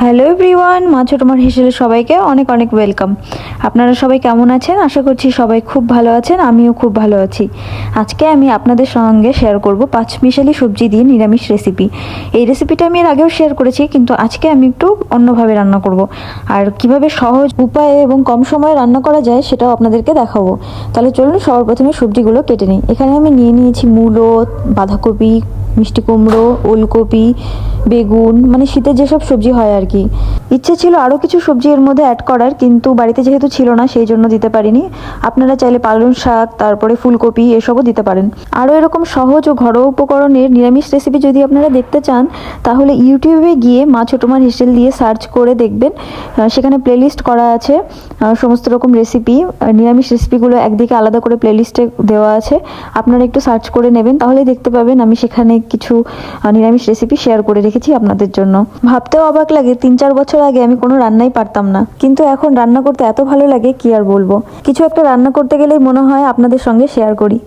Hello everyone, মা ছোটমার হিসেবে সবাইকে অনেক অনেক ওয়েলকাম। আপনারা সবাই কেমন আছেন? আশা করছি সবাই খুব ভালো আছেন, আমিও খুব ভালো আছি। আজকে আমি আপনাদের সঙ্গে শেয়ার করব পাঁচমিশালি সবজি দিয়ে নিরামিষ রেসিপি। এই রেসিপিটা আমি এর আগেও শেয়ার করেছি, কিন্তু আজকে আমি একটু অন্যভাবে রান্না করব। আর কিভাবে সহজ উপায়ে এবং কম সময়ে রান্না করা যায় সেটাও আপনাদেরকে দেখাবো। তাহলে চলুন সবার প্রথমে সবজিগুলো কেটে নিই। এখানে আমি নিয়ে নিয়েছি মূলো, বাঁধাকপি, মিষ্টি কুমড়ো, ওলকপি, বেগুন, মানে শীতের যেসব সবজি হয় আর কি। ইচ্ছে ছিল আরও কিছু সবজি এর মধ্যে অ্যাড করার, কিন্তু বাড়িতে যেহেতু ছিল না সেই জন্য দিতে পারিনি। আপনারা চাইলে পালং শাক, তারপরে ফুলকপি এসবও দিতে পারেন। আরও এরকম সহজ ও ঘরোয়া উপকরণের নিরামিষ রেসিপি যদি আপনারা দেখতে চান, তাহলে ইউটিউবে গিয়ে মা ছোটমার হেসেল দিয়ে সার্চ করে দেখবেন। সেখানে প্লেলিস্ট করা আছে সমস্ত রকম রেসিপি। নিরামিষ রেসিপিগুলো একদিকে আলাদা করে প্লেলিস্টে দেওয়া আছে, আপনারা একটু সার্চ করে নেবেন, তাহলে দেখতে পাবেন আমি সেখানে কিছু নিরামিষ রেসিপি শেয়ার করে রেখেছি আপনাদের জন্য। ভাবতেও অবাক লাগে 3-4 বছর আগে আমি কোনো রান্নাই পারতাম না, কিন্তু এখন রান্না করতে এত ভালো লাগে কি আর বলবো। কিছু একটা রান্না করতে গেলেই মনে হয় আপনাদের সঙ্গে শেয়ার করি।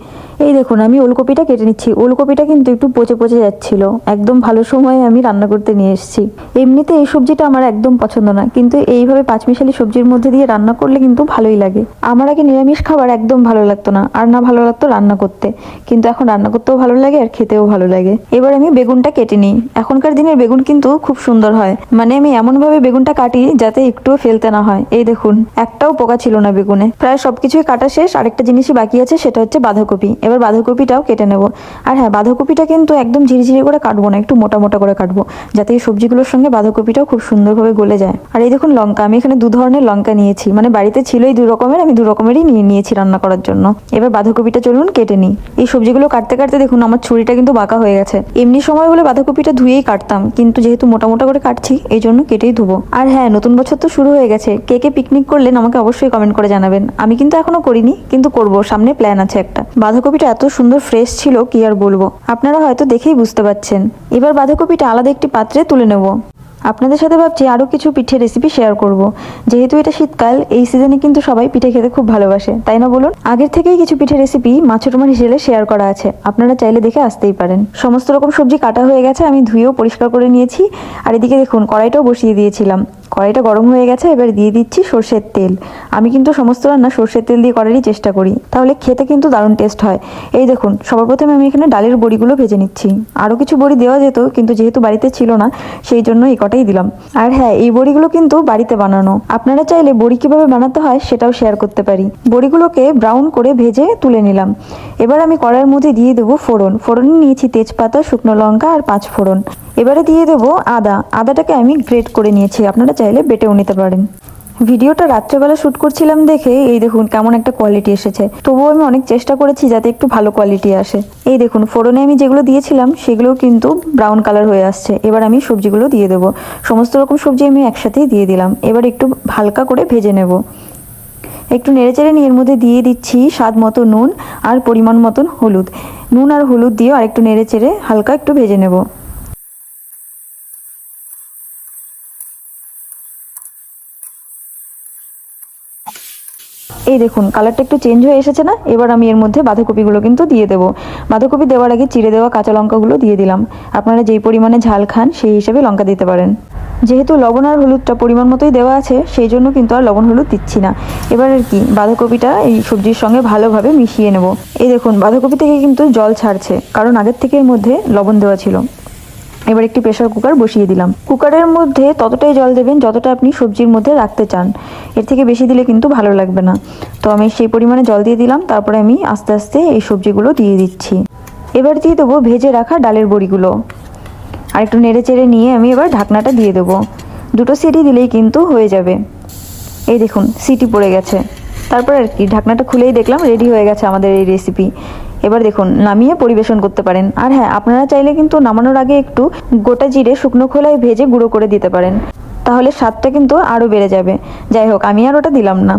এই দেখুন আমি ওলকপিটা কেটে নিচ্ছি। ওলকপিটা কিন্তু একটু পচে পচে যাচ্ছিল, একদম ভালো সময়ে আমি রান্না করতে নিয়ে এসেছি। এমনিতে এই সবজিটা আমার একদম পছন্দ না, কিন্তু এইভাবে পাঁচমিশালি সবজির মধ্যে দিয়ে রান্না করলে কিন্তু ভালোই লাগে। আমার আগে নিরামিষ খাবার একদম ভালো লাগতো না, আর না ভালো লাগতো রান্না করতে, কিন্তু এখন রান্না করতেও ভালো লাগে আর খেতেও ভালো লাগে। এবার আমি বেগুনটা কেটে নিই। এখনকার দিনের বেগুন কিন্তু খুব সুন্দর হয়, মানে আমি এমনভাবে বেগুনটা কাটি যাতে একটুও ফেলতে না হয়। এই দেখুন একটাও পোকা ছিল না বেগুনে। প্রায় সবকিছুই কাটা শেষ, আরেকটা জিনিসই বাকি আছে, সেটা হচ্ছে বাঁধাকপি। এবার বাঁধাকপিটাও কেটে নেব। আর হ্যাঁ, বাঁধাকপিটা কিন্তু একদম ঝিরিঝিরি করে কাটবো না, একটু মোটা মোটা করে কাটবো, যাতে এই সবজিগুলোর সঙ্গে বাঁধাকপিটাও খুব সুন্দরভাবে গলে যায়। আর এই দেখুন লঙ্কা, আমি এখানে 2 ধরনের লঙ্কা নিয়েছি, মানে বাড়িতে ছিলই 2 রকমের, আমি 2 রকমেরই নিয়ে নিয়েছি রান্না করার জন্য। এবার বাঁধাকপিটা চলুন কেটে নিই। এই সবজিগুলো কাটতে কাটতে দেখুন আমার ছুরিটা কিন্তু বাঁকা হয়ে গেছে। এমনি সময় হলে বাঁধাকপিটা ধুয়েই কাটতাম, কিন্তু যেহেতু মোটা মোটা করে কাটছি এই জন্য কেটেই ধুবো। আর হ্যাঁ, নতুন বছর তো শুরু হয়ে গেছে। কে কে পিকনিক করলেন আমাকে অবশ্যই কমেন্ট করে জানাবেন। আমি কিন্তু এখনো করিনি, কিন্তু করব, সামনে প্ল্যান আছে একটা। বাঁধাকপিটা এত সুন্দর ফ্রেশ ছিল কি আর বলবো, আপনারা হয়তো দেখেই বুঝতে পারছেন। এবার বাঁধাকপিটা আলাদা একটি পাত্রে তুলে নেব। আপনাদের সাথে ভাবছি আরও কিছু পিঠে রেসিপি শেয়ার করব। যেহেতু এটা শীতকাল, এই সিজনে কিন্তু সবাই পিঠে খেতে খুব ভালোবাসে, তাই না বলুন? আগের থেকেই কিছু পিঠে রেসিপি মা ছোটমার হিসেবে শেয়ার করা আছে, আপনারা চাইলে দেখে আসতেই পারেন। সমস্ত রকম সবজি কাটা হয়ে গেছে, আমি ধুয়েও পরিষ্কার করে নিয়েছি। আর এদিকে দেখুন কড়াইটাও বসিয়ে দিয়েছিলাম। কড়াইটা গরম হয়ে গেছে, এবার দিয়ে দিচ্ছি সর্ষের তেল। আমি কিন্তু সমস্ত রান্না সর্ষের তেল দিয়ে করারই চেষ্টা করি, তাহলে খেতে কিন্তু দারুণ টেস্ট হয়। এই দেখুন সবার প্রথমে আমি এখানে ডালের বড়িগুলো ভেজে নিচ্ছি। আরও কিছু বড়ি দেওয়া যেত, কিন্তু যেহেতু বাড়িতে ছিল না সেই জন্য এই কটাই দিলাম। আর হ্যাঁ, এই বড়িগুলো কিন্তু বাড়িতে বানানো। আপনারা চাইলে বড়ি কিভাবে বানাতে হয় সেটাও শেয়ার করতে পারি। বড়িগুলোকে ব্রাউন করে ভেজে তুলে নিলাম। এবার আমি কড়াইয়ের মধ্যে দিয়ে দেবো ফোড়ন। ফোড়নে নিয়েছি তেজপাতা, শুকনো লঙ্কা আর 5 ফোড়ন। এবারে দিয়ে দেবো আদা। আদাটাকে আমি গ্রেট করে নিয়েছি, আপনারা চাইলে বেটেও নিতে পারেন। ভিডিওটা রাত্রেবেলা শ্যুট করছিলাম দেখে এই দেখুন কেমন একটা কোয়ালিটি এসেছে। তবুও আমি অনেক চেষ্টা করেছি যাতে একটু ভালো কোয়ালিটি আসে। এই দেখুন ফোড়নে আমি যেগুলো দিয়েছিলাম সেগুলোও কিন্তু ব্রাউন কালার হয়ে আসছে। এবার আমি সবজিগুলো দিয়ে দেবো। সমস্ত রকম সবজি আমি একসাথেই দিয়ে দিলাম। এবার একটু হালকা করে ভেজে নেব। একটু নেড়েচেড়ে নিয়ে এর মধ্যে দিয়ে দিচ্ছি স্বাদ মতো নুন আর পরিমাণ মতন হলুদ। নুন আর হলুদ দিয়ে আর একটু নেড়েচেড়ে হালকা একটু ভেজে নেব। এই দেখুন কালারটা একটু চেঞ্জ হয়ে এসেছে না? এবার আমি এর মধ্যে বাঁধাকপিগুলো কিন্তু দিয়ে দেবো। বাঁধাকপি দেওয়ার আগে চিড়ে দেওয়া কাঁচা লঙ্কাগুলো দিয়ে দিলাম। আপনারা যেই পরিমাণে ঝাল খান সেই হিসেবে লঙ্কা দিতে পারেন। যেহেতু লবণ আর হলুদটা পরিমাণ মতোই দেওয়া আছে, সেই জন্য কিন্তু আর লবণ হলুদ দিচ্ছি না। এবার আর কি বাঁধাকপিটা এই সবজির সঙ্গে ভালোভাবে মিশিয়ে নেব। এই দেখুন বাঁধাকপি থেকে কিন্তু জল ছাড়ছে, কারণ আগের থেকে এর মধ্যে লবণ দেওয়া ছিল। এবার একটি প্রেসার কুকার বসিয়ে দিলাম। কুকারের মধ্যে ততটাই জল দেবেন যতটা আপনি সবজির মধ্যে রাখতে চান, এর থেকে বেশি দিলে কিন্তু ভালো লাগবে না। তো আমি সেই পরিমাণে জল দিয়ে দিলাম। তারপরে আমি আস্তে আস্তে এই সবজিগুলো দিয়ে দিচ্ছি। এবার দিয়ে দেবো ভেজে রাখা ডালের বড়িগুলো। আর একটু নেড়ে চেড়ে নিয়ে আমি এবার ঢাকনাটা দিয়ে দেবো। 2টো সিটি দিলেই কিন্তু হয়ে যাবে। এই দেখুন সিটি পড়ে গেছে। তারপর আর কি ঢাকনাটা খুলেই দেখলাম রেডি হয়ে গেছে আমাদের এই রেসিপি। এবার দেখুন নামিয়ে পরিবেশন করতে পারেন। আর হ্যাঁ, আপনারা চাইলে কিন্তু নামানোর আগে একটু গোটা জিরে শুকনো খোলায় ভেজে গুঁড়ো করে দিতে পারেন, তাহলে স্বাদটা কিন্তু আরও বেড়ে যাবে। যাই হোক, আমি আর ওটা দিলাম না।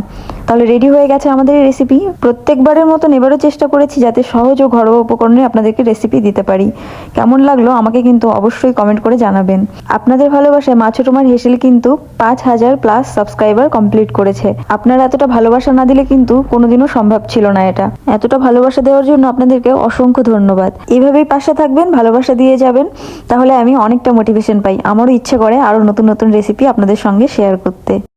তাহলে রেডি হয়ে গেছে আমাদের এই রেসিপি। প্রত্যেকবারের মতন এবারও চেষ্টা করেছি যাতে সহজ ও ঘরোয়া উপকরণে আপনাদেরকে রেসিপি দিতে পারি। কেমন লাগলো আমাকে কিন্তু অবশ্যই কমেন্ট করে জানাবেন। আপনাদের ভালোবাসায় মা ছোট মার হেসেল কিন্তু 5,000+ সাবস্ক্রাইবার কমপ্লিট করেছে। আপনারা এতটা ভালোবাসা না দিলে কিন্তু কোনোদিনও সম্ভব ছিল না এটা। এতটা ভালোবাসা দেওয়ার জন্য আপনাদেরকে অসংখ্য ধন্যবাদ। এইভাবেই পাশে থাকবেন, ভালোবাসা দিয়ে যাবেন, তাহলে আমি অনেকটা মোটিভেশন পাই। আমারও ইচ্ছে করে আরও নতুন নতুন রেসিপি আপনাদের সঙ্গে শেয়ার করতে।